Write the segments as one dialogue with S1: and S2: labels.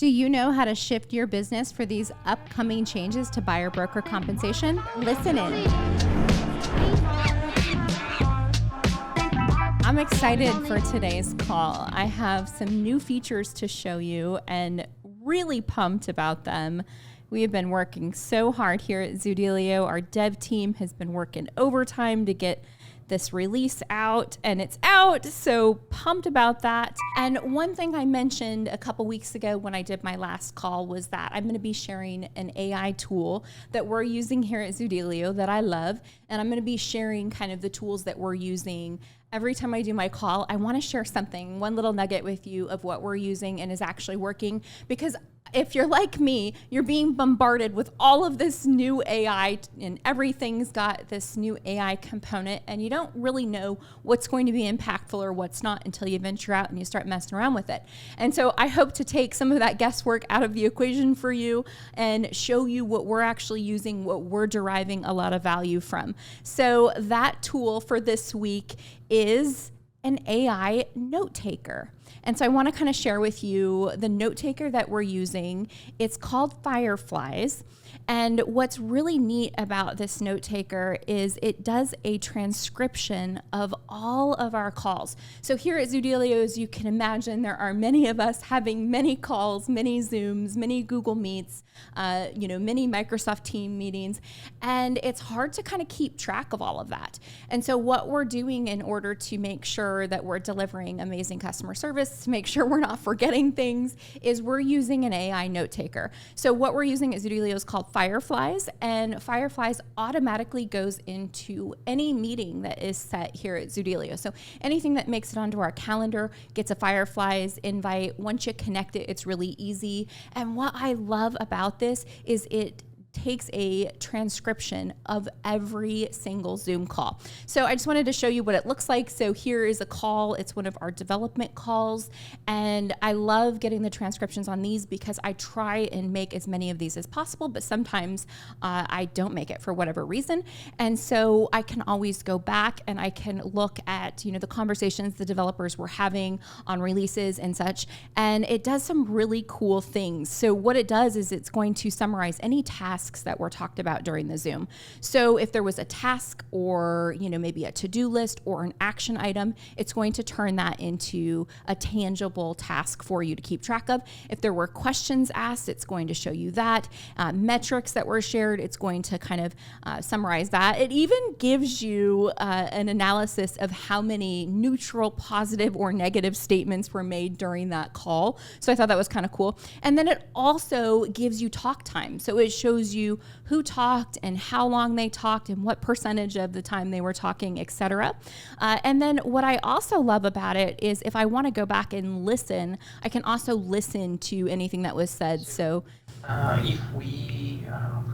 S1: Do you know how to shift your business for these upcoming changes to buyer broker compensation? Listen in. I'm excited for today's call. I have some new features to show you and really pumped about them. We have been working so hard here at Zoodealio. Our dev team has been working overtime to get this release out, and it's out, so pumped about that. And one thing I mentioned a couple weeks ago when I did my last call was that I'm going to be sharing an AI tool that we're using here at Zoodealio that I love, and I'm going to be sharing kind of the tools that we're using. Every time I do my call, I want to share something, one little nugget with you of what we're using and is actually working, because if you're like me, you're being bombarded with all of this new AI and everything's got this new AI component, and you don't really know what's going to be impactful or what's not until you venture out and you start messing around with it. And so I hope to take some of that guesswork out of the equation for you and show you what we're actually using, what we're deriving a lot of value from. So that tool for this week is an AI note taker. And so I want to kind of share with you the note taker that we're using. It's called Fireflies. And what's really neat about this note taker is it does a transcription of all of our calls. So here at Zoodealio, as you can imagine, there are many of us having many calls, many Zooms, many Google Meets, many Microsoft Team meetings. And it's hard to kind of keep track of all of that. And so what we're doing in order to make sure that we're delivering amazing customer service, to make sure we're not forgetting things, is we're using an AI note taker. So what we're using at Zoodealio is called Fireflies, and Fireflies automatically goes into any meeting that is set here at Zoodealio. So anything that makes it onto our calendar gets a Fireflies invite. Once you connect it, it's really easy. And what I love about this is it takes a transcription of every single Zoom call. So I just wanted to show you what it looks like. So here is a call. It's one of our development calls. And I love getting the transcriptions on these because I try and make as many of these as possible, but sometimes I don't make it for whatever reason. And so I can always go back and I can look at, the conversations the developers were having on releases and such. And it does some really cool things. So what it does is it's going to summarize any tasks that were talked about during the Zoom. So if there was a task or, maybe a to-do list or an action item, it's going to turn that into a tangible task for you to keep track of. If there were questions asked, it's going to show you that. Metrics that were shared, it's going to kind of summarize that. It even gives you an analysis of how many neutral, positive, or negative statements were made during that call. So I thought that was kind of cool. And then it also gives you talk time. So it shows you who talked and how long they talked and what percentage of the time they were talking, etc. And then what I also love about it is if I want to go back and listen, I can also listen to anything that was said. So
S2: if we,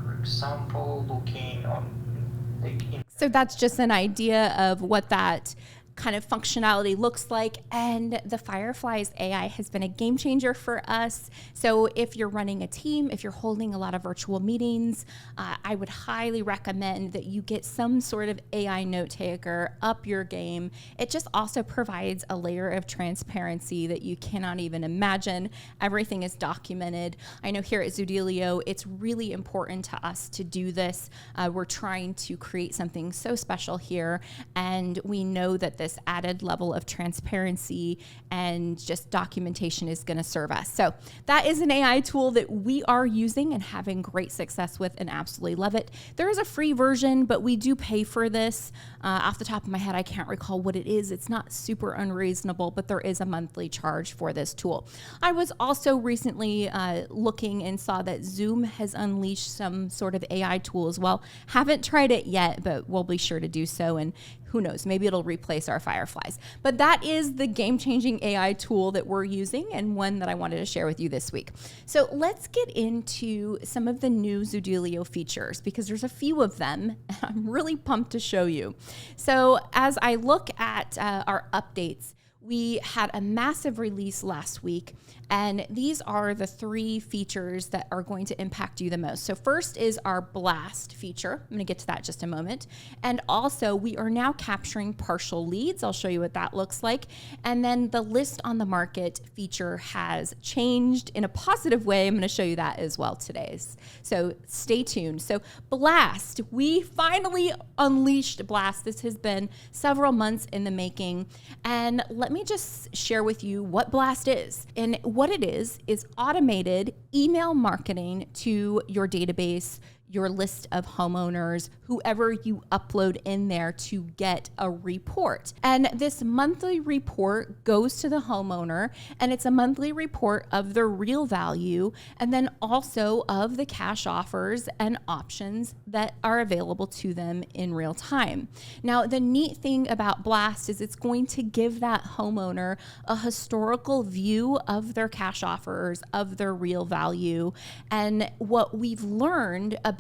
S2: for example, looking on
S1: so that's just an idea of what that kind of functionality looks like. And the Fireflies AI has been a game changer for us. So if you're running a team, if you're holding a lot of virtual meetings, I would highly recommend that you get some sort of AI note taker, up your game. It just also provides a layer of transparency that you cannot even imagine. Everything is documented. I know here at Zoodealio, it's really important to us to do this. We're trying to create something so special here, and we know that this added level of transparency and just documentation is going to serve us. So that is an AI tool that we are using and having great success with and absolutely love it. There is a free version, but we do pay for this. Off the top of my head, I can't recall what it is. It's not super unreasonable, but there is a monthly charge for this tool. I was also recently looking and saw that Zoom has unleashed some sort of AI tool as well. Haven't tried it yet, but we'll be sure to do so. And who knows, maybe it'll replace our Fireflies. But that is the game-changing AI tool that we're using and one that I wanted to share with you this week. So let's get into some of the new Zoodealio features because there's a few of them and I'm really pumped to show you. So as I look at our updates, we had a massive release last week, and these are the 3 features that are going to impact you the most. So first is our blast feature. I'm going to get to that in just a moment. And also we are now capturing partial leads. I'll show you what that looks like. And then the list on the market feature has changed in a positive way. I'm going to show you that as well today. So stay tuned. So blast, we finally unleashed blast. This has been several months in the making. And let me just share with you what blast is. And what it is automated email marketing to your database, your list of homeowners, whoever you upload in there to get a report. And this monthly report goes to the homeowner, and it's a monthly report of their real value and then also of the cash offers and options that are available to them in real time. Now, the neat thing about Blast is it's going to give that homeowner a historical view of their cash offers, of their real value. And what we've learned about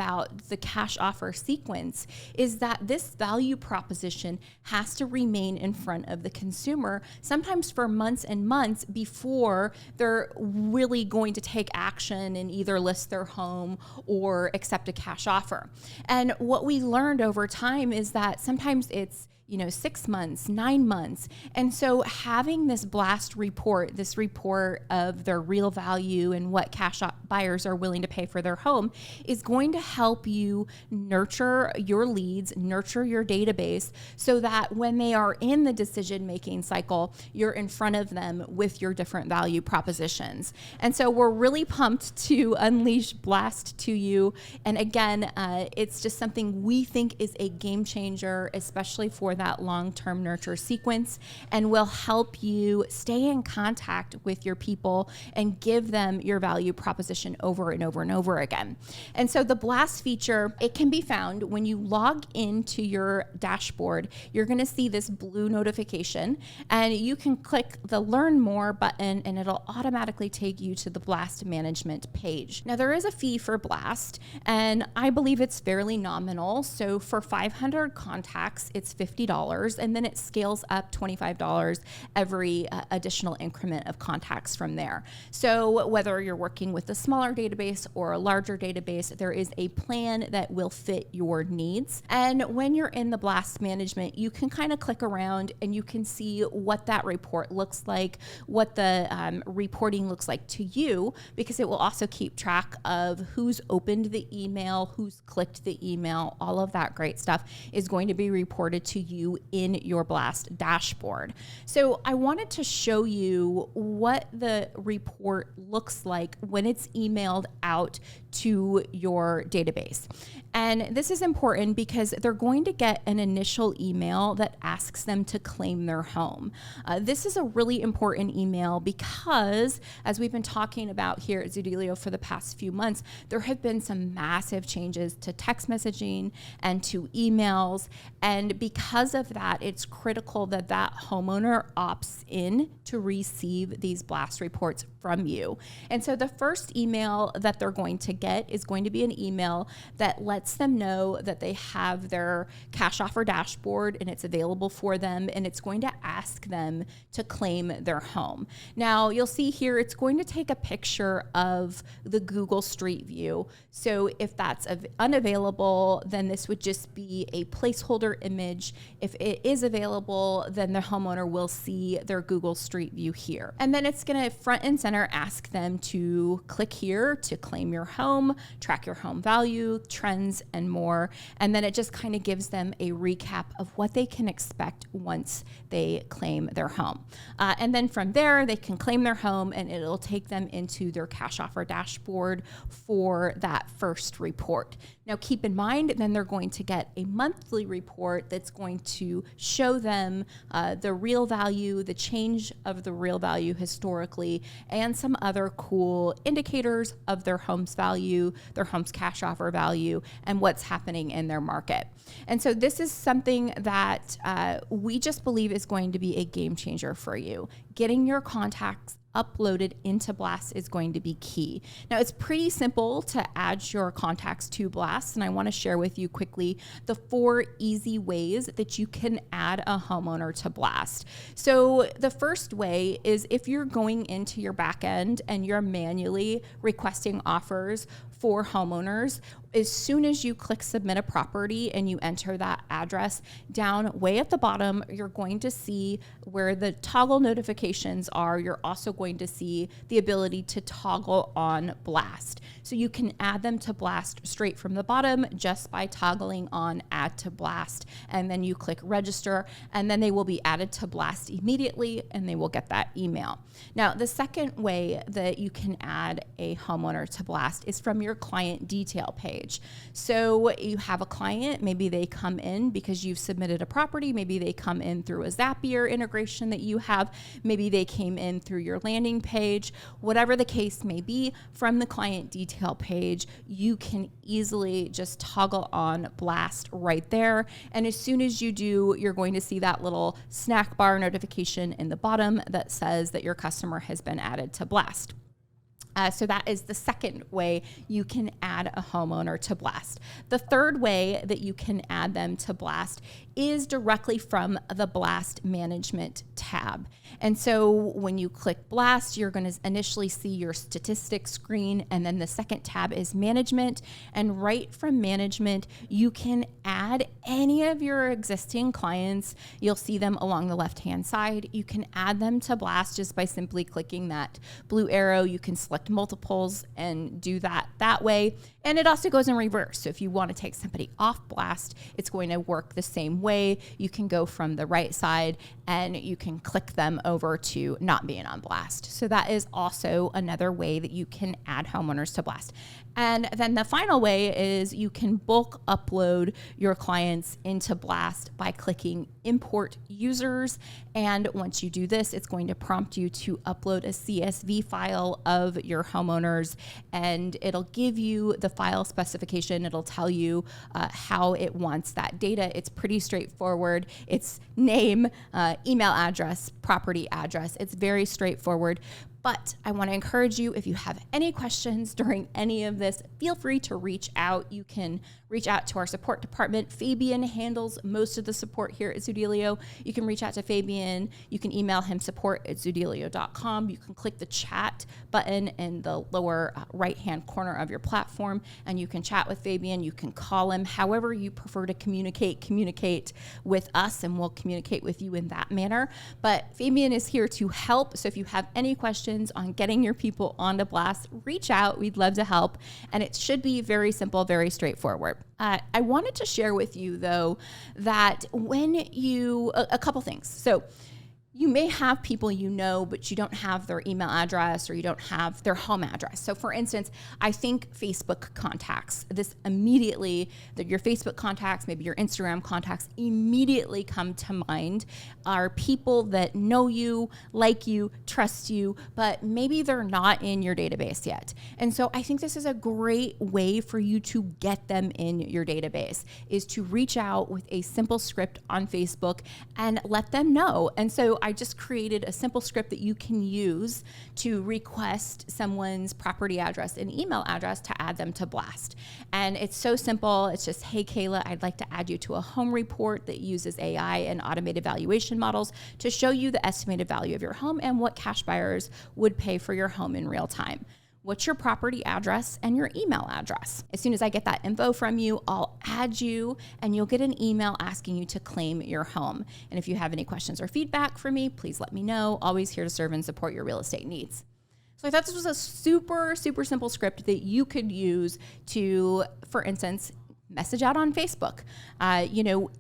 S1: the cash offer sequence is that this value proposition has to remain in front of the consumer, sometimes for months and months before they're really going to take action and either list their home or accept a cash offer. And what we learned over time is that sometimes it's 6 months, 9 months. And so having this blast report, this report of their real value and what cash buyers are willing to pay for their home, is going to help you nurture your leads, nurture your database, so that when they are in the decision-making cycle, you're in front of them with your different value propositions. And so we're really pumped to unleash Blast to you. And again, it's just something we think is a game changer, especially for that long-term nurture sequence, and will help you stay in contact with your people and give them your value proposition over and over and over again. And so the Blast feature, it can be found when you log into your dashboard. You're going to see this blue notification, and you can click the Learn More button, and it'll automatically take you to the Blast management page. Now, there is a fee for Blast, and I believe it's fairly nominal. So for 500 contacts, it's $50. And then it scales up $25 every additional increment of contacts from there. So whether you're working with a smaller database or a larger database, there is a plan that will fit your needs. And when you're in the Blast management, you can kind of click around and you can see what that report looks like, what the reporting looks like to you, because it will also keep track of who's opened the email, who's clicked the email. All of that great stuff is going to be reported to you in your Blast dashboard. So I wanted to show you what the report looks like when it's emailed out to your database. And this is important because they're going to get an initial email that asks them to claim their home. This is a really important email because, as we've been talking about here at Zoodealio for the past few months, there have been some massive changes to text messaging and to emails. And because of that, it's critical that that homeowner opts in to receive these Blast reports from you. And so the first email that they're going to get is going to be an email that lets them know that they have their cash offer dashboard and it's available for them, and it's going to ask them to claim their home. Now, you'll see here it's going to take a picture of the Google Street View. So if that's unavailable, then this would just be a placeholder image. If it is available, then the homeowner will see their Google Street View here. And then it's going to front and center ask them to click here to claim your home, track your home value, trends, and more. And then it just kind of gives them a recap of what they can expect once they claim their home. And then from there, they can claim their home and it'll take them into their cash offer dashboard for that first report. Now, keep in mind, then they're going to get a monthly report that's going to show them the real value, the change of the real value historically, and some other cool indicators of their home's value, their home's cash offer value, and what's happening in their market. And so this is something that we just believe is going to be a game changer for you. Getting your contacts uploaded into Blast is going to be key. Now, it's pretty simple to add your contacts to Blast, and I want to share with you quickly the 4 easy ways that you can add a homeowner to Blast. So the first way is if you're going into your back end and you're manually requesting offers for homeowners, as soon as you click submit a property and you enter that address, down way at the bottom, you're going to see where the toggle notifications are. You're also going to see the ability to toggle on Blast. So you can add them to Blast straight from the bottom just by toggling on add to Blast. And then you click register, and then they will be added to Blast immediately and they will get that email. Now, the second way that you can add a homeowner to Blast is from your client detail page. So you have a client, maybe they come in because you've submitted a property, maybe they come in through a Zapier integration that you have, maybe they came in through your landing page, whatever the case may be. From the client detail page, you can easily just toggle on Blast right there. And as soon as you do, you're going to see that little snack bar notification in the bottom that says that your customer has been added to Blast. So that is the second way you can add a homeowner to Blast. The third way that you can add them to Blast is directly from the Blast Management tab. And so when you click Blast, you're going to initially see your statistics screen, and then the second tab is Management. And right from Management, you can add any of your existing clients. You'll see them along the left-hand side. You can add them to Blast just by simply clicking that blue arrow. You can select multiples and do that way. And it also goes in reverse. So if you want to take somebody off Blast, it's going to work the same way. You can go from the right side and you can click them over to not being on Blast. So that is also another way that you can add homeowners to Blast. And then the final way is you can bulk upload your clients into Blast by clicking import users. And once you do this, it's going to prompt you to upload a CSV file of your homeowners, and it'll give you the file specification. It'll tell you how it wants that data. It's pretty straightforward. It's name, email address, property address. It's very straightforward. But I want to encourage you, if you have any questions during any of this, feel free to reach out. You can reach out to our support department. Fabian handles most of the support here at Zoodealio. You can reach out to Fabian. You can email him support@zoodealio.com. You can click the chat button in the lower right-hand corner of your platform, and you can chat with Fabian. You can call him. However you prefer to communicate with us, and we'll communicate with you in that manner. But Fabian is here to help. So if you have any questions on getting your people onto Blast, reach out. We'd love to help. And it should be very simple, very straightforward. I wanted to share with you, though, that when you, a couple things. So you may have people you know, but you don't have their email address or you don't have their home address. So for instance, I think Facebook contacts, this immediately, your Facebook contacts, maybe your Instagram contacts immediately come to mind are people that know you, like you, trust you, but maybe they're not in your database yet. And so I think this is a great way for you to get them in your database, is to reach out with a simple script on Facebook and let them know. And so I just created a simple script that you can use to request someone's property address and email address to add them to Blast. And it's so simple. It's just, hey, Kayla, I'd like to add you to a home report that uses AI and automated valuation models to show you the estimated value of your home and what cash buyers would pay for your home in real time. What's your property address and your email address? As soon as I get that info from you, I'll add you and you'll get an email asking you to claim your home. And if you have any questions or feedback for me, please let me know. Always here to serve and support your real estate needs. So I thought this was a super, super simple script that you could use to, for instance, message out on Facebook.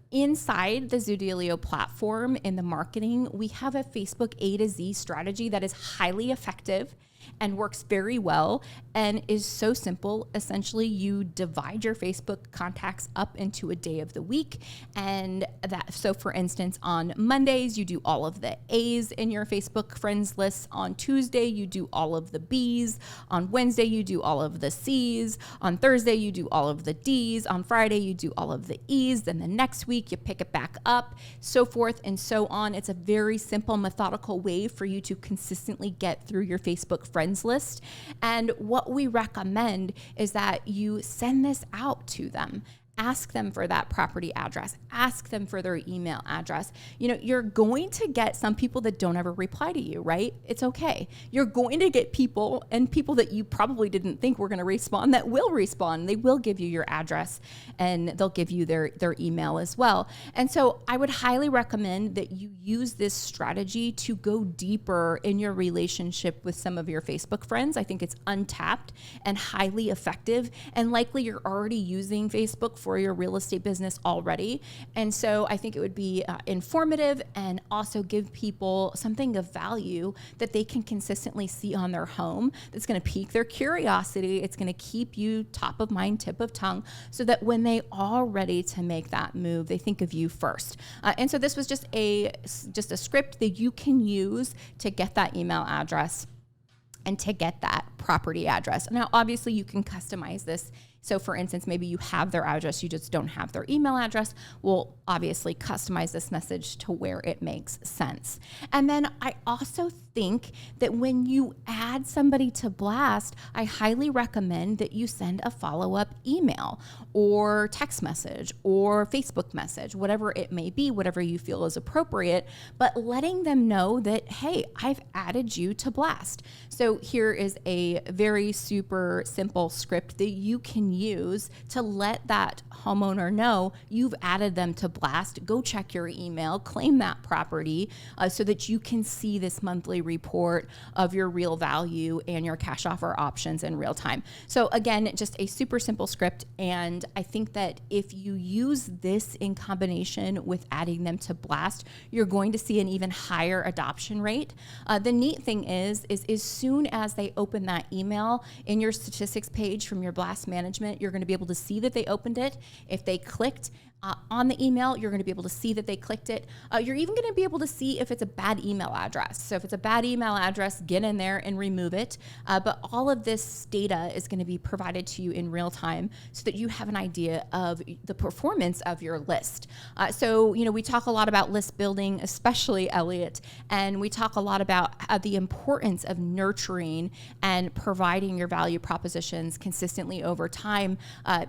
S1: Inside the Zoodealio platform in the marketing, we have a Facebook A to Z strategy that is highly effective. and works very well and is so simple. Essentially, you divide your Facebook contacts up into a day of the week. And so for instance, on Mondays, you do all of the A's in your Facebook friends list. On Tuesday, you do all of the B's. On Wednesday, you do all of the C's. On Thursday, you do all of the D's. On Friday, you do all of the E's. Then the next week, you pick it back up, so forth and so on. It's a very simple, methodical way for you to consistently get through your Facebook friends list. And what we recommend is that you send this out to them. Ask them for that property address. Ask them for their email address. You know, you're going to get some people that don't ever reply to you, right? It's okay. You're going to get people, and people that you probably didn't think were going to respond, that will respond. They will give you your address, and they'll give you their email as well. And so I would highly recommend that you use this strategy to go deeper in your relationship with some of your Facebook friends. I think it's untapped and highly effective, and likely you're already using Facebook for your real estate business already. And so I think it would be informative and also give people something of value that they can consistently see on their home that's going to pique their curiosity. It's going to keep you top of mind, tip of tongue, so that when they are ready to make that move, they think of you first. And so this was just a script that you can use to get that email address and to get that property address. Now, obviously you can customize this. So for instance, maybe you have their address, you just don't have their email address. We'll obviously customize this message to where it makes sense. And then I also think that when you add somebody to Blast, I highly recommend that you send a follow-up email or text message or Facebook message, whatever it may be, whatever you feel is appropriate, but letting them know that, hey, I've added you to Blast. So here is a very super simple script that you can use to let that homeowner know you've added them to Blast. Go check your email, claim that property so that you can see this monthly report of your real value and your cash offer options in real time. So again, just a super simple script. And I think that if you use this in combination with adding them to Blast, you're going to see an even higher adoption rate. The neat thing is as soon as they open that email in your statistics page from your Blast management, you're going to be able to see that they opened it. If they clicked on the email, you're going to be able to see that they clicked it. You're even going to be able to see if it's a bad email address. So if it's a bad email address, get in there and remove it. But all of this data is going to be provided to you in real time so that you have an idea of the performance of your list. So, you know, we talk a lot about list building, especially Elliot, and we talk a lot about the importance of nurturing and providing your value propositions consistently over time,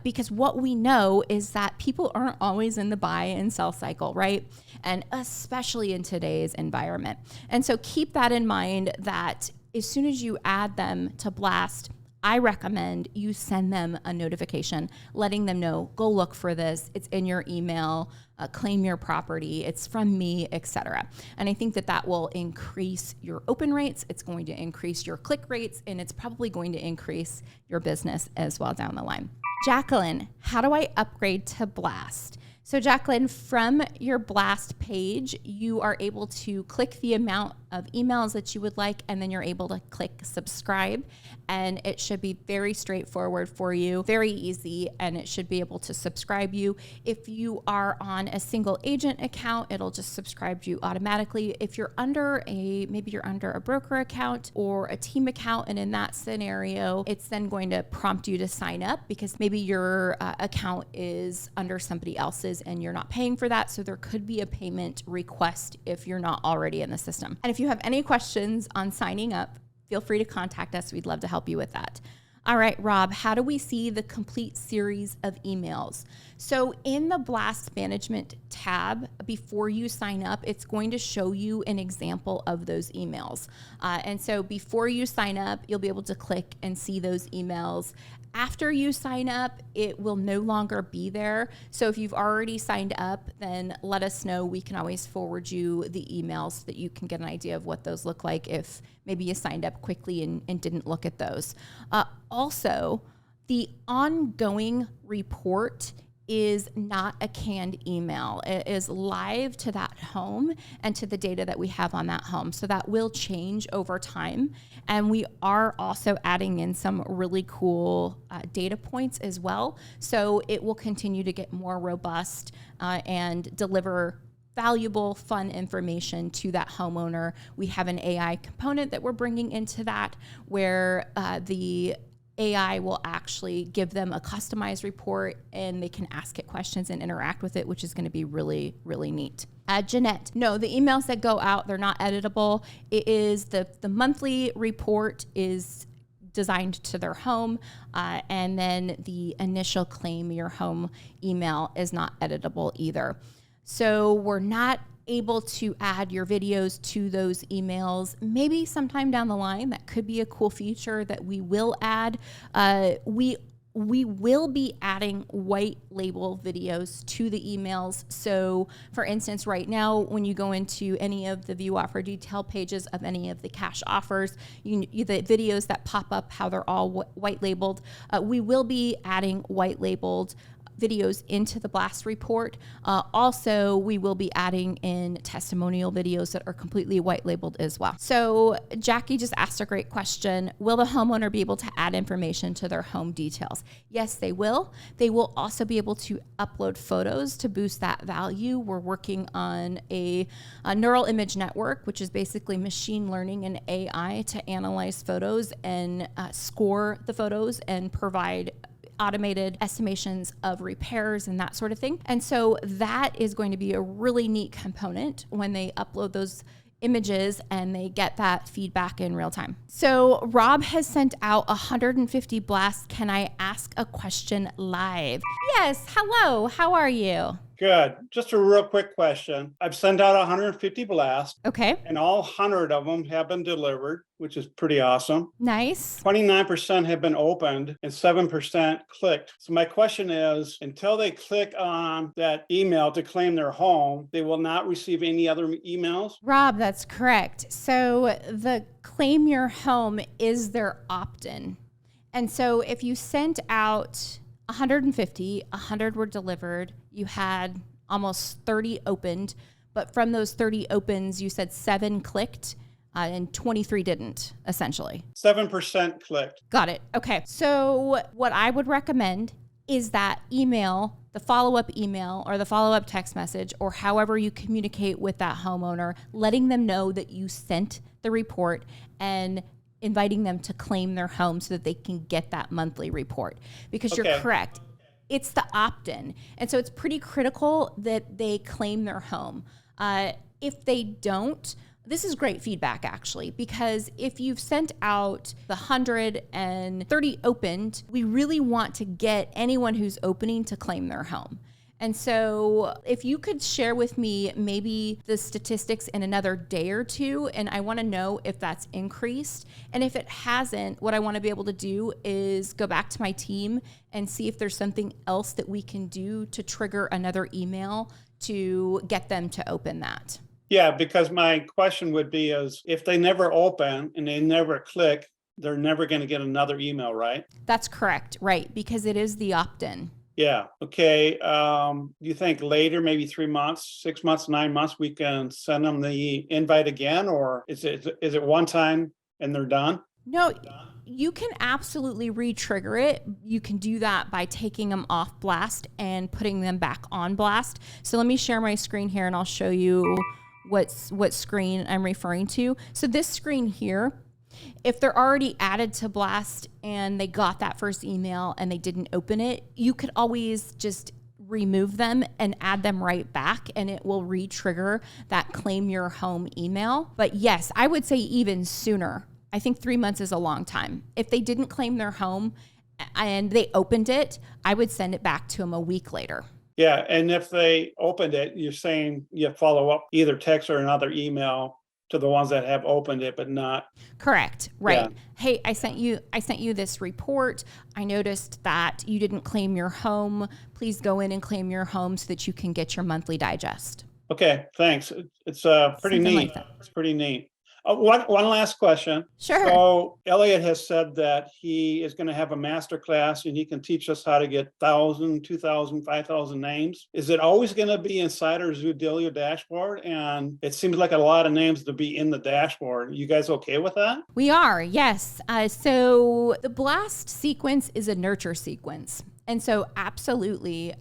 S1: because what we know is that people aren't always in the buy and sell cycle, right? And especially in today's environment. And so keep that in mind, that as soon as you add them to Blast, I recommend you send them a notification letting them know, go look for this. It's in your email, claim your property. It's from me, etc. And I think that that will increase your open rates. It's going to increase your click rates, and it's probably going to increase your business as well down the line. Jacqueline, how do I upgrade to Blast? So Jacqueline, from your Blast page, you are able to click the amount of emails that you would like, and then you're able to click subscribe, and it should be very straightforward for you, very easy, and it should be able to subscribe you. If you are on a single agent account, it'll just subscribe you automatically. If you're under maybe you're under a broker account or a team account, and in that scenario, it's then going to prompt you to sign up because maybe your account is under somebody else's and you're not paying for that. So there could be a payment request if you're not already in the system. And if you have any questions on signing up, feel free to contact us. We'd love to help you with that. All right, Rob, how do we see the complete series of emails? So in the Blast Management tab, before you sign up, it's going to show you an example of those emails. And so before you sign up, you'll be able to click and see those emails. After you sign up, it will no longer be there. So if you've already signed up, then let us know. We can always forward you the emails so that you can get an idea of what those look like if maybe you signed up quickly and didn't look at those. Also, the ongoing report is not a canned email. It is live to that home and to the data that we have on that home. So that will change over time. And we are also adding in some really cool data points as well. So it will continue to get more robust and deliver valuable, fun information to that homeowner. We have an AI component that we're bringing into that where the AI will actually give them a customized report and they can ask it questions and interact with it, which is going to be really, really neat. Jeanette, no, the emails that go out, they're not editable. It is the monthly report is designed to their home, and then the initial claim your home email is not editable either. So we're not able to add your videos to those emails. Maybe sometime down the line, that could be a cool feature that we will add. We will be adding white label videos to the emails. So for instance, right now, when you go into any of the view offer detail pages of any of the cash offers, the videos that pop up, how they're all white labeled, we will be adding white labeled videos into the blast report. Also, we will be adding in testimonial videos that are completely white labeled as well. So Jackie just asked a great question. Will the homeowner be able to add information to their home details? Yes, they will. They will also be able to upload photos to boost that value. We're working on a neural image network, which is basically machine learning and AI to analyze photos and score the photos and provide automated estimations of repairs and that sort of thing. And so that is going to be a really neat component when they upload those images and they get that feedback in real time. So Rob has sent out 150 blasts. Can I ask a question live? Yes. Hello. How are you?
S3: Good. Just a real quick question. I've sent out 150 blasts.
S1: Okay.
S3: And all 100 of them have been delivered, which is pretty awesome.
S1: Nice.
S3: 29% have been opened and 7% clicked. So my question is, until they click on that email to claim their home, they will not receive any other emails?
S1: Rob, that's correct. So the claim your home is their opt-in. And so if you sent out 150, 100 were delivered, you had almost 30 opened, but from those 30 opens, you said 7 clicked and 23 didn't, essentially.
S3: 7% clicked.
S1: Got it. Okay. So what I would recommend is that email, the follow-up email or the follow-up text message, or however you communicate with that homeowner, letting them know that you sent the report and inviting them to claim their home so that they can get that monthly report. Because you're correct. It's the opt-in. And so it's pretty critical that they claim their home. If they don't, this is great feedback actually, because if you've sent out the 130 opened, we really want to get anyone who's opening to claim their home. And so if you could share with me maybe the statistics in another day or two, and I want to know if that's increased. And if it hasn't, what I want to be able to do is go back to my team and see if there's something else that we can do to trigger another email to get them to open that.
S3: Yeah, because my question would be is if they never open and they never click, they're never going to get another email, right?
S1: That's correct, right? Because it is the opt-in.
S3: Yeah. Okay. Do you think later, maybe 3 months, 6 months, 9 months, we can send them the invite again, or is it one time and they're done?
S1: No, you can absolutely re-trigger it. You can do that by taking them off blast and putting them back on blast. So let me share my screen here and I'll show you what screen I'm referring to. So this screen here, if they're already added to blast and they got that first email and they didn't open it, you could always just remove them and add them right back and it will re-trigger that claim your home email. But yes, I would say even sooner. I think 3 months is a long time. If they didn't claim their home and they opened it, I would send it back to them a week later.
S3: Yeah, and if they opened it, you're saying you follow up either text or another email to the ones that have opened it but not.
S1: Correct. Right.
S3: Yeah.
S1: Hey, I sent you this report. I noticed that you didn't claim your home. Please go in and claim your home so that you can get your monthly digest.
S3: Okay, thanks. It's pretty
S1: Something
S3: neat.
S1: like that.
S3: It's pretty neat. One last question.
S1: Sure.
S3: So Elliot has said that he is going to have a master class and he can teach us how to get 1,000, 2,000, 5,000 names. Is it always going to be inside our Zoodealio dashboard? And it seems like a lot of names to be in the dashboard. You guys okay with that?
S1: We are, yes. So the blast sequence is a nurture sequence. And so absolutely,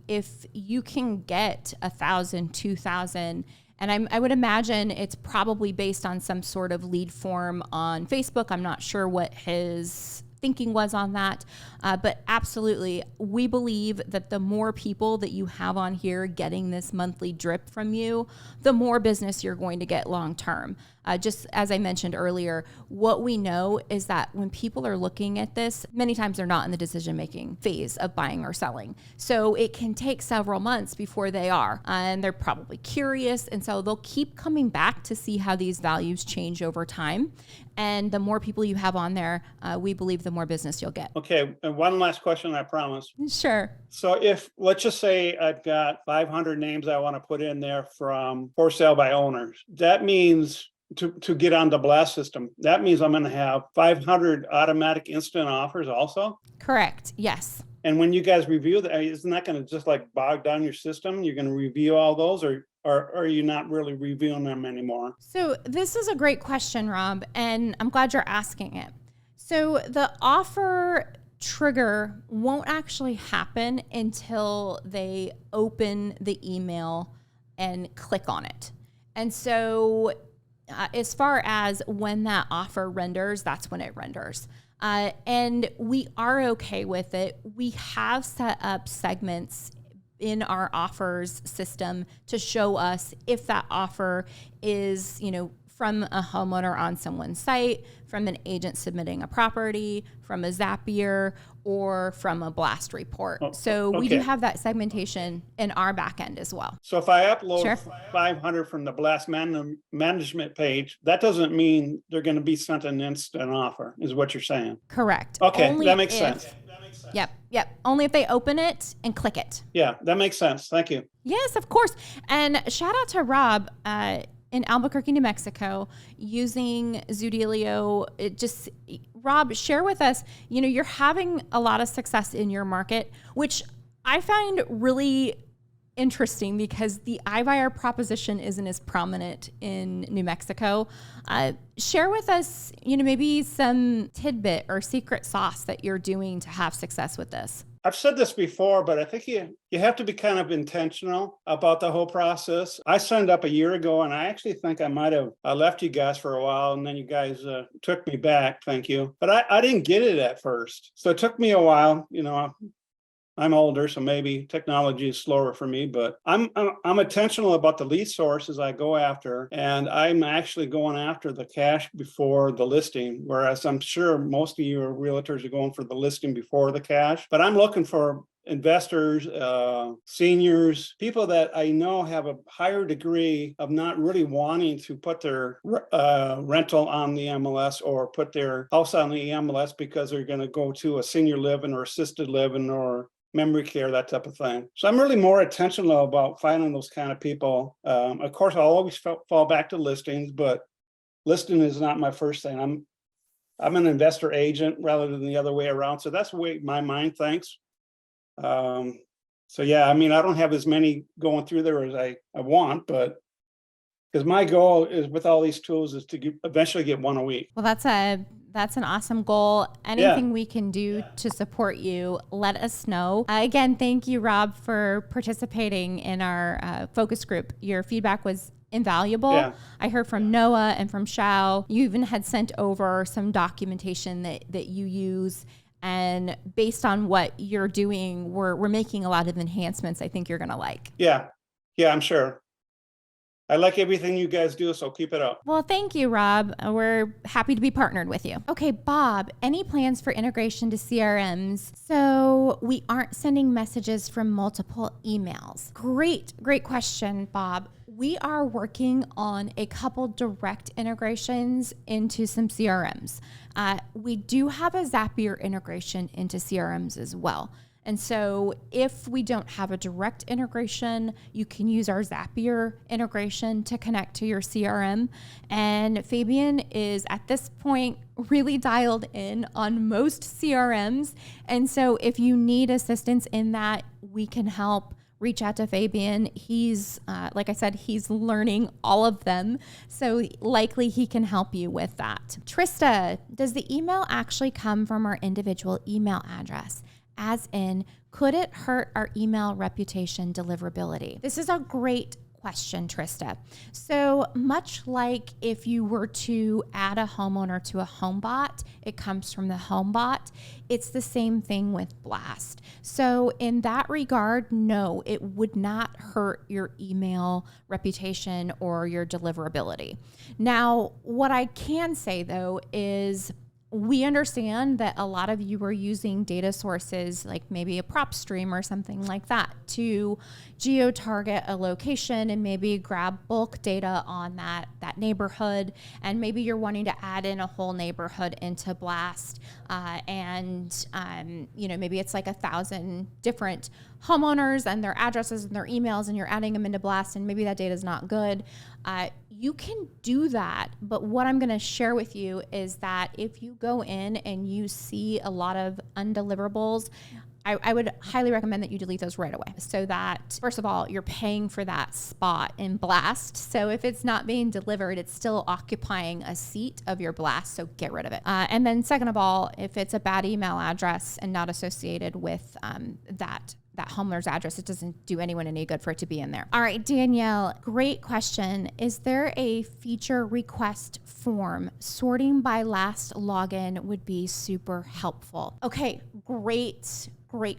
S1: if you can get 1,000, 2,000, and I would imagine it's probably based on some sort of lead form on Facebook. I'm not sure what his thinking was on that. But absolutely, we believe that the more people that you have on here getting this monthly drip from you, the more business you're going to get long term. Just as I mentioned earlier, what we know is that when people are looking at this, many times they're not in the decision-making phase of buying or selling. So it can take several months before they are, and they're probably curious. And so they'll keep coming back to see how these values change over time. And the more people you have on there, we believe the more business you'll get.
S3: Okay. And one last question, I promise.
S1: Sure.
S3: So if, let's just say I've got 500 names I want to put in there from for sale by owners, that means to get on the blast system, that means I'm going to have 500 automatic instant offers also?
S1: Correct. Yes.
S3: And when you guys review that, isn't that going to just like bog down your system? You're going to review all those, or are you not really reviewing them anymore?
S1: So this is a great question, Rob, and I'm glad you're asking it. So the offer trigger won't actually happen until they open the email and click on it. And so as far as when that offer renders, that's when it renders. And we are okay with it. We have set up segments in our offers system to show us if that offer is, from a homeowner on someone's site, from an agent submitting a property, from a Zapier, or from a blast report. So we do have that segmentation in our back end as well.
S3: So if I upload 500 from the blast management page, that doesn't mean they're going to be sent an instant offer, is what you're saying?
S1: Correct.
S3: Okay,
S1: Only
S3: that makes
S1: if,
S3: sense.
S1: Yep. Only if they open it and click it.
S3: Yeah, that makes sense. Thank you.
S1: Yes, of course. And shout out to Rob in Albuquerque, New Mexico, using Zoodealio. Rob, share with us, you're having a lot of success in your market, which I find really interesting because the iBuyer proposition isn't as prominent in New Mexico. Share with us, maybe some tidbit or secret sauce that you're doing to have success with this.
S3: I've said this before, but I think you have to be kind of intentional about the whole process. I signed up a year ago, and I actually think I might have left you guys for a while, and then you guys took me back. Thank you. But I didn't get it at first. So it took me a while. I'm older, so maybe technology is slower for me, but I'm intentional about the lead sources I go after, and I'm actually going after the cash before the listing, whereas I'm sure most of you realtors are going for the listing before the cash. But I'm looking for investors, seniors, people that I know have a higher degree of not really wanting to put their rental on the MLS or put their house on the MLS because they're going to go to a senior living or assisted living or memory care, that type of thing. So I'm really more intentional about finding those kind of people. Of course, I'll always fall back to listings, but listing is not my first thing. I'm an investor agent rather than the other way around. So that's the way my mind thinks. So yeah, I don't have as many going through there as I want, but because my goal is with all these tools is to eventually get one a week.
S1: Well, that's an awesome goal. Anything we can do to support you, let us know. Again, thank you, Rob, for participating in our focus group. Your feedback was invaluable. Yeah. I heard from Noah and from Shao. You even had sent over some documentation that you use. And based on what you're doing, we're making a lot of enhancements I think you're going to like.
S3: Yeah, I'm sure. I like everything you guys do, so keep it up.
S1: Well, thank you, Rob. We're happy to be partnered with you. Okay, Bob, any plans for integration to CRMs? So we aren't sending messages from multiple emails. Great question, Bob. We are working on a couple direct integrations into some CRMs. We do have a Zapier integration into CRMs as well. And so if we don't have a direct integration, you can use our Zapier integration to connect to your CRM. And Fabian is at this point really dialed in on most CRMs. And so if you need assistance in that, we can help. Reach out to Fabian. He's, like I said, he's learning all of them. So likely he can help you with that. Trista, does the email actually come from our individual email address? As in, could it hurt our email reputation deliverability? This is a great question, Trista. So much like if you were to add a homeowner to a HomeBot, it comes from the HomeBot. It's the same thing with Blast. So in that regard, no, it would not hurt your email reputation or your deliverability. Now, what I can say though is we understand that a lot of you are using data sources like maybe a prop stream or something like that to geo-target a location and maybe grab bulk data on that neighborhood. And maybe you're wanting to add in a whole neighborhood into Blast. Maybe it's like 1,000 different homeowners and their addresses and their emails, and you're adding them into Blast, and maybe that data is not good. You can do that, but what I'm going to share with you is that if you go in and you see a lot of undeliverables, I would highly recommend that you delete those right away, so that, first of all, you're paying for that spot in Blast. So if it's not being delivered, it's still occupying a seat of your Blast, so get rid of it. And then second of all, if it's a bad email address and not associated with that homeowner's address, it doesn't do anyone any good for it to be in there. All right, Danielle, great question. Is there a feature request form? Sorting by last login would be super helpful. Okay, great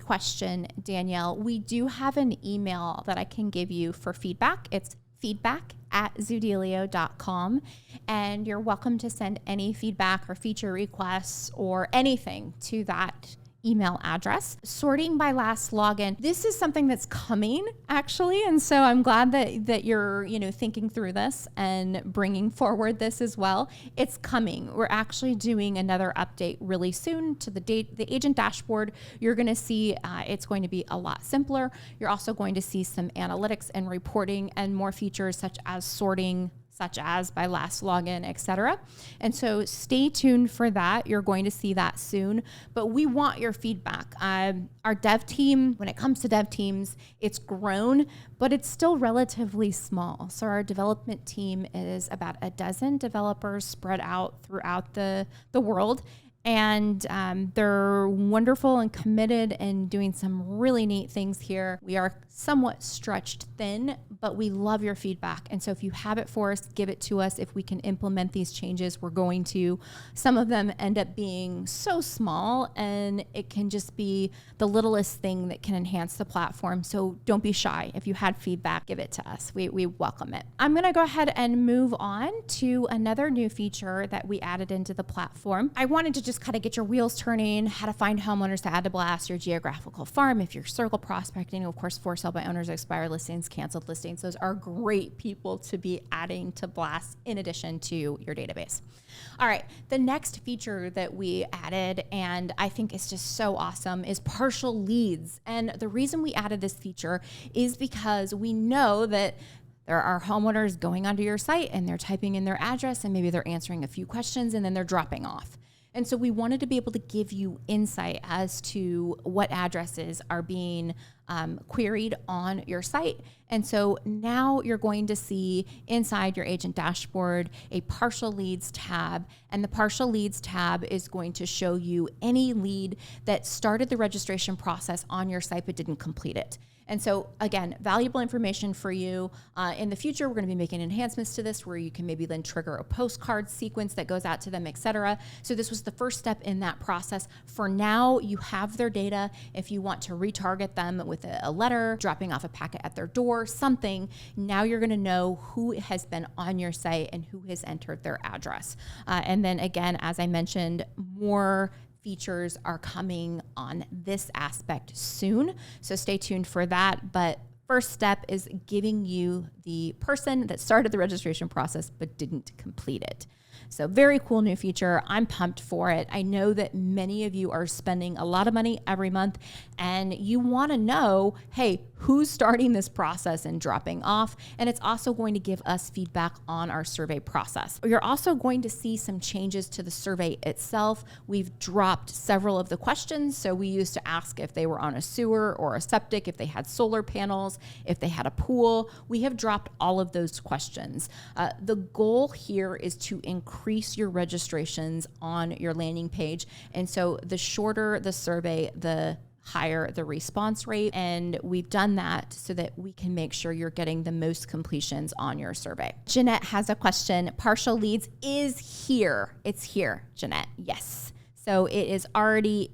S1: question, Danielle. We do have an email that I can give you for feedback. It's feedback@zoodealio.com, and you're welcome to send any feedback or feature requests or anything to that email address. Sorting by last login. This is something that's coming actually. And so I'm glad that you're, thinking through this and bringing forward this as well. It's coming. We're actually doing another update really soon to the agent dashboard. You're going to see it's going to be a lot simpler. You're also going to see some analytics and reporting and more features such as sorting, such as by last login, etc. And so stay tuned for that. You're going to see that soon, but we want your feedback. Our dev team, when it comes to dev teams, it's grown, but it's still relatively small. So our development team is about 12 developers spread out throughout the world. And they're wonderful and committed and doing some really neat things here. We are somewhat stretched thin, but we love your feedback. And so if you have it for us, give it to us. If we can implement these changes, we're going to. Some of them end up being so small, and it can just be the littlest thing that can enhance the platform. So don't be shy. If you had feedback, give it to us. We welcome it. I'm going to go ahead and move on to another new feature that we added into the platform. I wanted to just kind of get your wheels turning, how to find homeowners to add to Blast, your geographical farm, if you're circle prospecting, of course, for sale by owners, expired listings, canceled listings. Those are great people to be adding to Blast in addition to your database. All right, the next feature that we added, and I think is just so awesome, is partial leads. And the reason we added this feature is because we know that there are homeowners going onto your site and they're typing in their address and maybe they're answering a few questions and then they're dropping off. And so we wanted to be able to give you insight as to what addresses are being queried on your site. And so now you're going to see inside your agent dashboard a partial leads tab. And the partial leads tab is going to show you any lead that started the registration process on your site but didn't complete it. And so again, valuable information for you. In the future, we're going to be making enhancements to this where you can maybe then trigger a postcard sequence that goes out to them, etc. So this was the first step in that process. For now, you have their data. If you want to retarget them with a letter, dropping off a packet at their door, something, now you're going to know who has been on your site and who has entered their address. And then again, as I mentioned, more features are coming on this aspect soon. So stay tuned for that. But first step is giving you the person that started the registration process but didn't complete it. So very cool new feature. I'm pumped for it. I know that many of you are spending a lot of money every month and you want to know, hey, who's starting this process and dropping off? And it's also going to give us feedback on our survey process. You're also going to see some changes to the survey itself. We've dropped several of the questions. So we used to ask if they were on a sewer or a septic, if they had solar panels, if they had a pool. We have dropped all of those questions. The goal here is to increase your registrations on your landing page. And so the shorter the survey, the higher the response rate. And we've done that so that we can make sure you're getting the most completions on your survey. Jeanette has a question. Partial leads is here. It's here, Jeanette. Yes. So it is already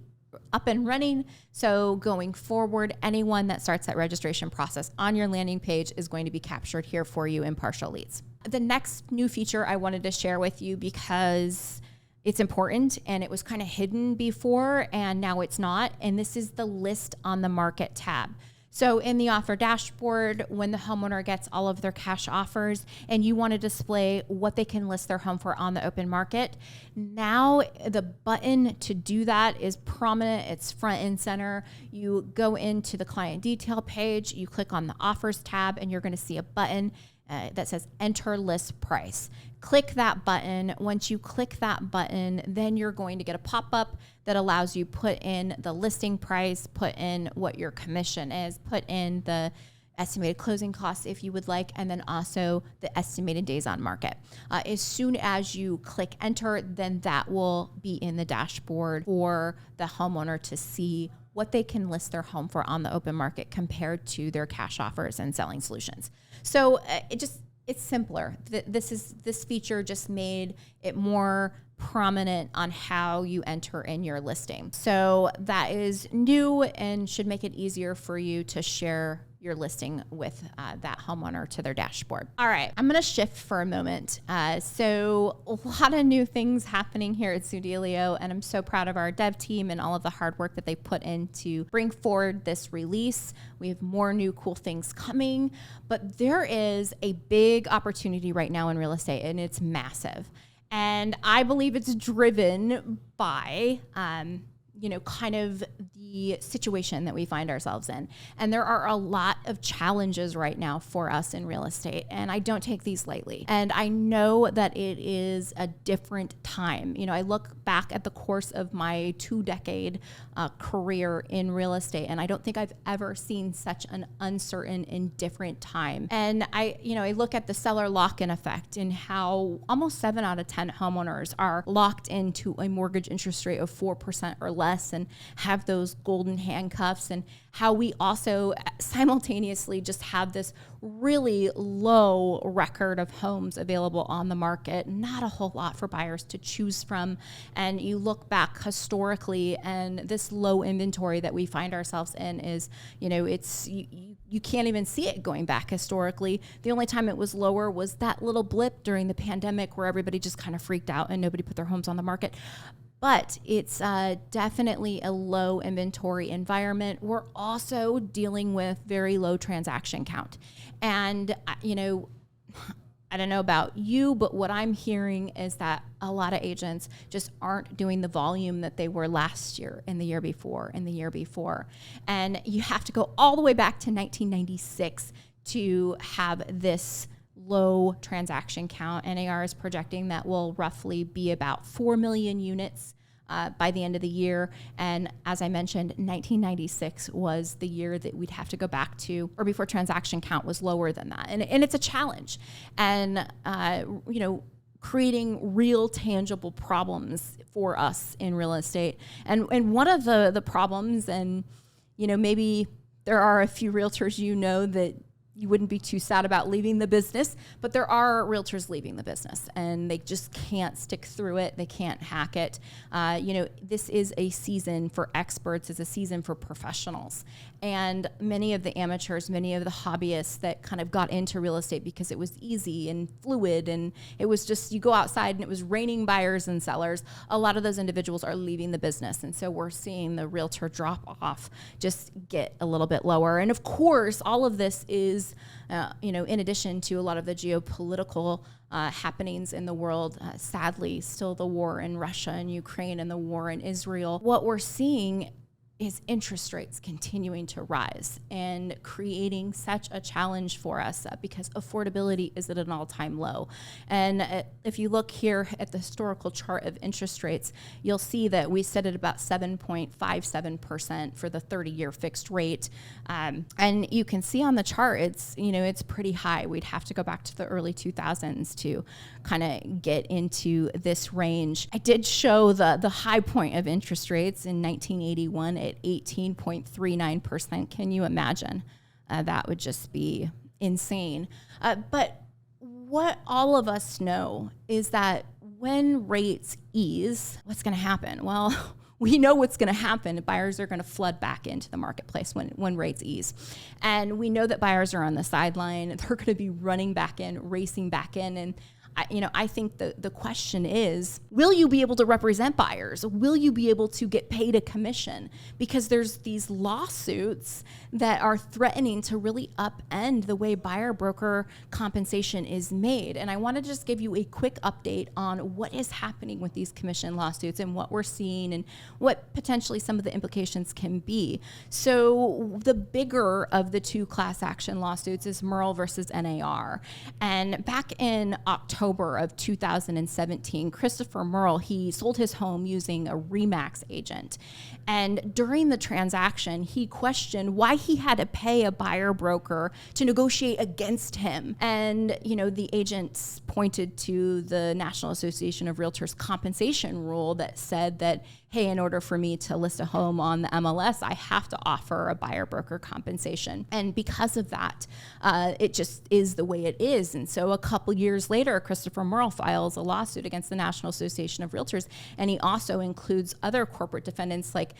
S1: up and running. So going forward, anyone that starts that registration process on your landing page is going to be captured here for you in partial leads. The next new feature I wanted to share with you because it's important and it was kind of hidden before and now it's not. And this is the list on the market tab. So in the offer dashboard, when the homeowner gets all of their cash offers and you want to display what they can list their home for on the open market, now the button to do that is prominent. It's front and center. You go into the client detail page, you click on the offers tab, and you're going to see a button that says enter list price. Click that button. Once you click that button, then you're going to get a pop-up that allows you put in the listing price, put in what your commission is, put in the estimated closing costs if you would like, and then also the estimated days on market. As soon as you click enter, then that will be in the dashboard for the homeowner to see what they can list their home for on the open market compared to their cash offers and selling solutions. So it's simpler. This feature just made it more prominent on how you enter in your listing. So that is new and should make it easier for you to share your listing with that homeowner to their dashboard. All right, I'm gonna shift for a moment. So a lot of new things happening here at Zoodealio, and I'm so proud of our dev team and all of the hard work that they put in to bring forward this release. We have more new cool things coming, but there is a big opportunity right now in real estate, and it's massive. And I believe it's driven by, kind of the situation that we find ourselves in. And there are a lot of challenges right now for us in real estate, and I don't take these lightly. And I know that it is a different time. I look back at the course of my 2-decade career in real estate, and I don't think I've ever seen such an uncertain and different time. And I look at the seller lock-in effect and how almost 7 out of 10 homeowners are locked into a mortgage interest rate of 4% or less and have those golden handcuffs, and how we also simultaneously just have this really low record of homes available on the market, not a whole lot for buyers to choose from. And you look back historically, and this low inventory that we find ourselves in is, you can't even see it going back historically. The only time it was lower was that little blip during the pandemic where everybody just kind of freaked out and nobody put their homes on the market. But it's definitely a low inventory environment. We're also dealing with very low transaction count. And, I don't know about you, but what I'm hearing is that a lot of agents just aren't doing the volume that they were last year and the year before and the year before. And you have to go all the way back to 1996 to have this low transaction count. NAR is projecting that will roughly be about 4 million units by the end of the year. And as I mentioned, 1996 was the year that we'd have to go back to, or before transaction count was lower than that. And it's a challenge. And, creating real tangible problems for us in real estate. And one of the problems, and, maybe there are a few realtors, that you wouldn't be too sad about leaving the business, but there are realtors leaving the business and they just can't stick through it. They can't hack it. This is a season for experts. It's a season for professionals. And many of the amateurs, many of the hobbyists that kind of got into real estate because it was easy and fluid and it was just, you go outside and it was raining buyers and sellers. A lot of those individuals are leaving the business. And so we're seeing the realtor drop off just get a little bit lower. And of course, all of this is is, in addition to a lot of the geopolitical happenings in the world, sadly, still the war in Russia and Ukraine and the war in Israel, what we're seeing is interest rates continuing to rise and creating such a challenge for us because affordability is at an all-time low. And if you look here at the historical chart of interest rates, you'll see that we sit at about 7.57% for the 30-year fixed rate. And you can see on the chart, it's pretty high. We'd have to go back to the early 2000s to kind of get into this range. I did show the high point of interest rates in 1981 at 18.39%. Can you imagine? That would just be insane. But what all of us know is that when rates ease, what's going to happen? Well, we know what's going to happen. Buyers are going to flood back into the marketplace when rates ease. And we know that buyers are on the sideline. They're going to be running back in, racing back in. And I think the question is, will you be able to represent buyers? Will you be able to get paid a commission? Because there's these lawsuits that are threatening to really upend the way buyer broker compensation is made. And I want to just give you a quick update on what is happening with these commission lawsuits and what we're seeing and what potentially some of the implications can be. So the bigger of the two class action lawsuits is Merle versus NAR. And back in October of 2017, Christopher Merle, he sold his home using a RE/MAX agent. And during the transaction, he questioned why he had to pay a buyer broker to negotiate against him. And, the agents pointed to the National Association of Realtors compensation rule that said that, hey, in order for me to list a home on the MLS, I have to offer a buyer broker compensation. And because of that, it just is the way it is. And so a couple years later, Christopher Merle files a lawsuit against the National Association of Realtors. And he also includes other corporate defendants like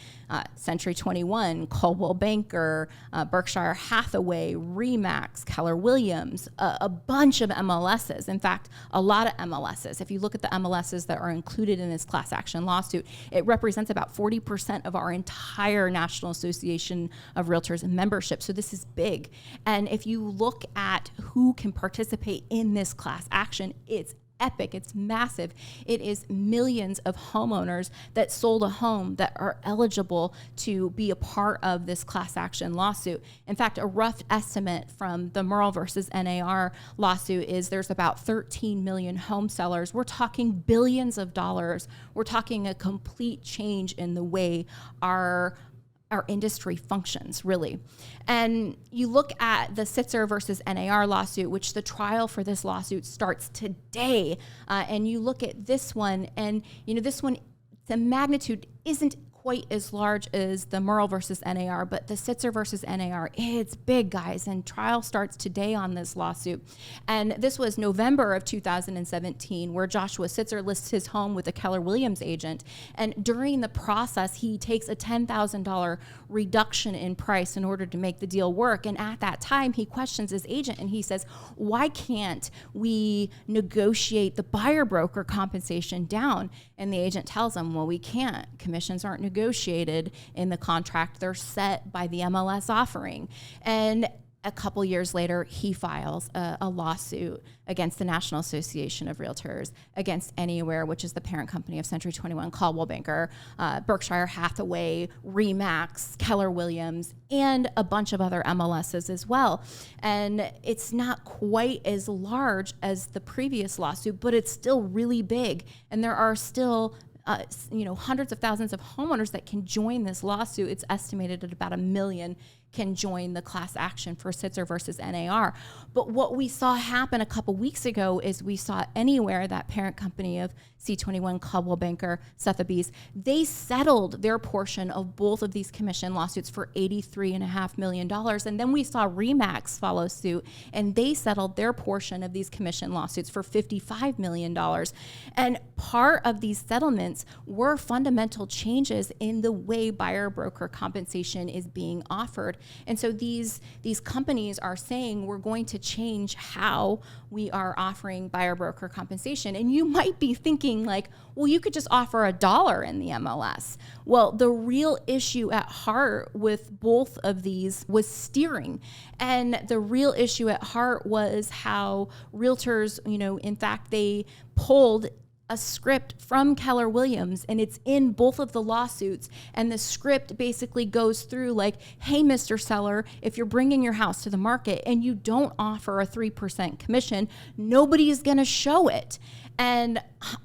S1: Century 21, Coldwell Banker, Berkshire Hathaway, RE/MAX, Keller Williams, a bunch of MLSs. In fact, a lot of MLSs. If you look at the MLSs that are included in this class action lawsuit, it represents about 40% of our entire National Association of Realtors membership. So this is big. And if you look at who can participate in this class action, it's epic. It's massive. It is millions of homeowners that sold a home that are eligible to be a part of this class action lawsuit. In fact, a rough estimate from the Merle versus NAR lawsuit is there's about 13 million home sellers. We're talking billions of dollars. We're talking a complete change in the way our industry functions, really. And you look at the Sitzer versus NAR lawsuit, which the trial for this lawsuit starts today. And you look at this one, and this one, the magnitude isn't quite as large as the Merle versus NAR, but the Sitzer versus NAR, it's big, guys, and trial starts today on this lawsuit. And this was November of 2017, where Joshua Sitzer lists his home with a Keller Williams agent. And during the process, he takes a $10,000 reduction in price in order to make the deal work. And at that time, he questions his agent and he says, why can't we negotiate the buyer broker compensation down? And the agent tells him, well, we can't. Commissions aren't negotiated in the contract. They're set by the MLS offering. And a couple years later, he files a lawsuit against the National Association of Realtors, against Anywhere, which is the parent company of Century 21, Coldwell Banker, Berkshire Hathaway, RE/MAX, Keller Williams, and a bunch of other MLSs as well. And it's not quite as large as the previous lawsuit, but it's still really big. And there are still hundreds of thousands of homeowners that can join this lawsuit. It's estimated at about 1 million can join the class action for Sitzer versus NAR. But what we saw happen a couple weeks ago is we saw Anywhere, that parent company of C21, Coldwell Banker, Sotheby's, they settled their portion of both of these commission lawsuits for $83.5 million. And then we saw RE/MAX follow suit, and they settled their portion of these commission lawsuits for $55 million. And part of these settlements were fundamental changes in the way buyer broker compensation is being offered. And so these companies are saying we're going to change how we are offering buyer broker compensation. And you might be thinking like, well, you could just offer $1 in the MLS. Well, the real issue at heart with both of these was steering. And the real issue at heart was how realtors, in fact, they pulled a script from Keller Williams, and it's in both of the lawsuits. And the script basically goes through like, hey, Mr. Seller, if you're bringing your house to the market and you don't offer a 3% commission, nobody is going to show it. And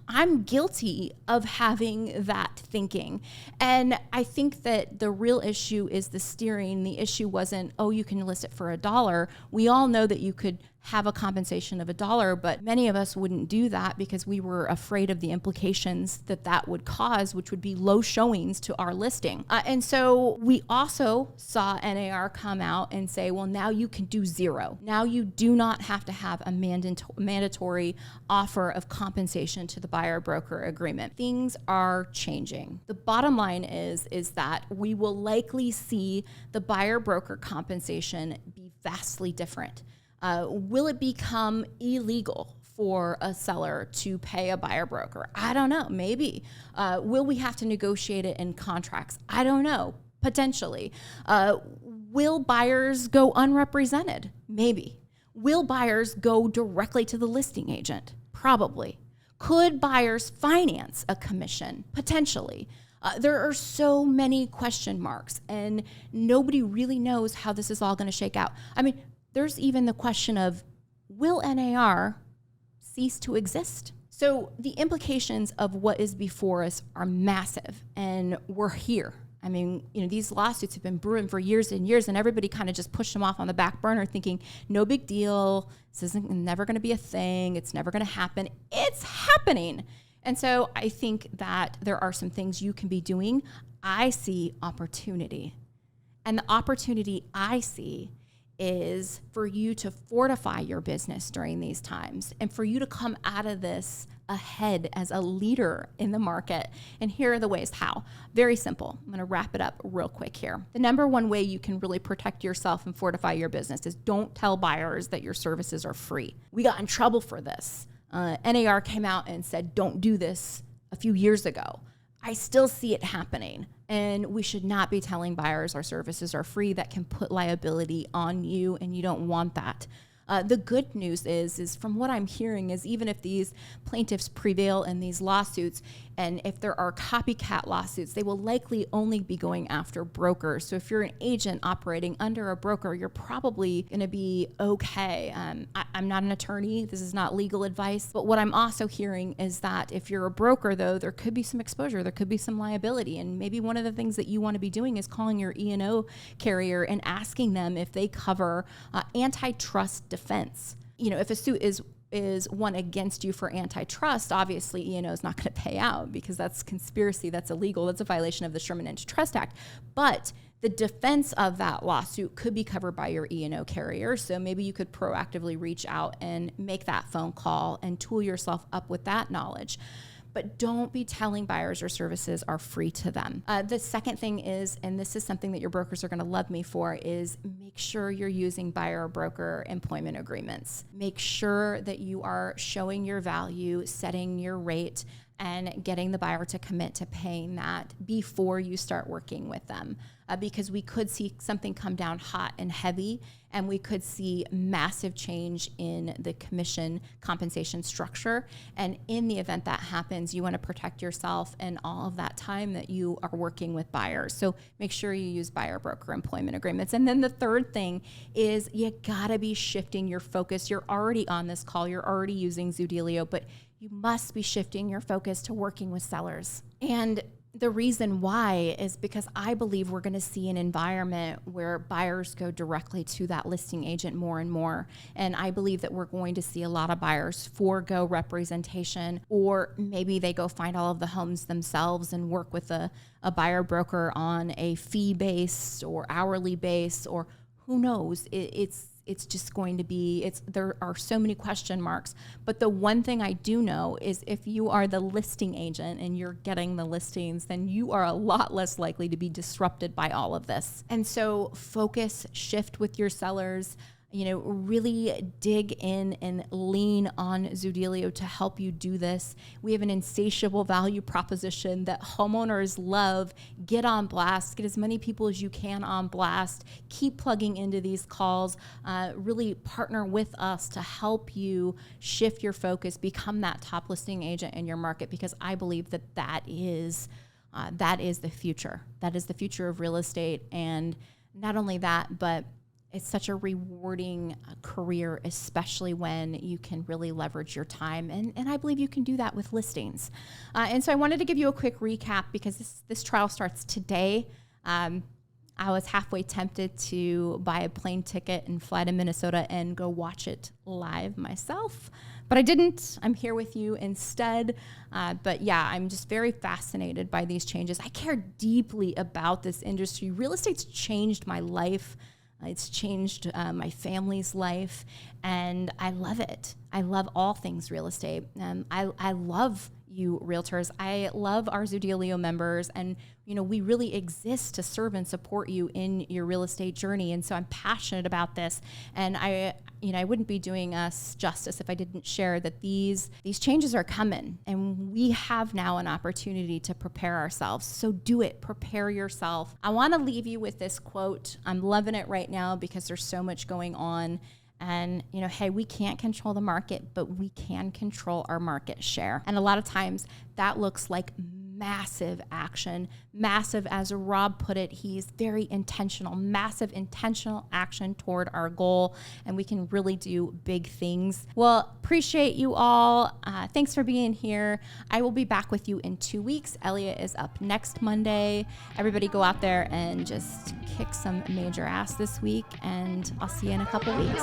S1: I'm guilty of having that thinking. And I think that the real issue is the steering. The issue wasn't, oh, you can list it for $1. We all know that you could have a compensation of $1, but many of us wouldn't do that because we were afraid of the implications that would cause, which would be low showings to our listing. And so we also saw NAR come out and say, well, now you can do 0. Now you do not have to have a mandatory offer of compensation to the buyer broker agreement. Things are changing. The bottom line is that we will likely see the buyer broker compensation be vastly different. Will it become illegal for a seller to pay a buyer broker? I don't know, maybe. Will we have to negotiate it in contracts? I don't know, potentially. Will buyers go unrepresented? Maybe. Will buyers go directly to the listing agent? Probably. Could buyers finance a commission? Potentially. There are so many question marks, and nobody really knows how this is all going to shake out. I mean, there's even the question of, will NAR cease to exist? So the implications of what is before us are massive, and we're here. I mean, these lawsuits have been brewing for years and years, and everybody kind of just pushed them off on the back burner thinking, no big deal. This isn't never going to be a thing. It's never going to happen. It's happening. And so I think that there are some things you can be doing. I see opportunity. And the opportunity I see is for you to fortify your business during these times and for you to come out of this ahead as a leader in the market. And here are the ways how. Very simple. I'm going to wrap it up real quick here. The number one way you can really protect yourself and fortify your business is don't tell buyers that your services are free. We got in trouble for this. NAR came out and said, don't do this a few years ago. I still see it happening. And we should not be telling buyers our services are free. That can put liability on you, and you don't want that. The good news is from what I'm hearing is even if these plaintiffs prevail in these lawsuits, and if there are copycat lawsuits, they will likely only be going after brokers. So if you're an agent operating under a broker, you're probably going to be okay. I'm not an attorney. This is not legal advice. But what I'm also hearing is that if you're a broker, though, there could be some exposure. There could be some liability. And maybe one of the things that you want to be doing is calling your E&O carrier and asking them if they cover antitrust defense. If a suit is one against you for antitrust, obviously E&O is not going to pay out because that's conspiracy, that's illegal, that's a violation of the Sherman Antitrust Act. But the defense of that lawsuit could be covered by your E&O carrier. So maybe you could proactively reach out and make that phone call and tool yourself up with that knowledge. But don't be telling buyers your services are free to them. The second thing is, and this is something that your brokers are going to love me for, is make sure you're using buyer broker employment agreements. Make sure that you are showing your value, setting your rate, and getting the buyer to commit to paying that before you start working with them. Because we could see something come down hot and heavy, and we could see massive change in the commission compensation structure. And in the event that happens, you want to protect yourself and all of that time that you are working with buyers. So make sure you use buyer broker employment agreements. And then the third thing is you gotta be shifting your focus. You're already on this call, you're already using Zoodealio, but you must be shifting your focus to working with sellers. And the reason why is because I believe we're going to see an environment where buyers go directly to that listing agent more and more. And I believe that we're going to see a lot of buyers forego representation, or maybe they go find all of the homes themselves and work with a buyer broker on a fee-based or hourly base, or who knows. it's just going to be, there are so many question marks. But the one thing I do know is if you are the listing agent and you're getting the listings, then you are a lot less likely to be disrupted by all of this. And so focus, shift with your sellers, really dig in and lean on Zoodealio to help you do this. We have an insatiable value proposition that homeowners love. Get on blast, get as many people as you can on blast, keep plugging into these calls, really partner with us to help you shift your focus, become that top listing agent in your market, because I believe that is the future. That is the future of real estate. And not only that, but it's such a rewarding career, especially when you can really leverage your time. And I believe you can do that with listings. And so I wanted to give you a quick recap because this trial starts today. I was halfway tempted to buy a plane ticket and fly to Minnesota and go watch it live myself, but I didn't. I'm here with you instead. But yeah, I'm just very fascinated by these changes. I care deeply about this industry. Real estate's changed my life. It's changed my family's life, and I love it. I love all things real estate. I love you realtors. I love our Zoodealio members, and we really exist to serve and support you in your real estate journey. And so I'm passionate about this, and I wouldn't be doing us justice if I didn't share that these changes are coming, and we have now an opportunity to prepare ourselves. So do it. Prepare yourself. I want to leave you with this quote. I'm loving it right now because there's so much going on. And, hey, we can't control the market, but we can control our market share. And a lot of times that looks like massive action, massive, as Rob put it, he's very intentional, massive intentional action toward our goal, and we can really do big things. Well, appreciate you all. Thanks for being here. I will be back with you in 2 weeks. Elliot is up next Monday. Everybody go out there and just kick some major ass this week, and I'll see you in a couple weeks.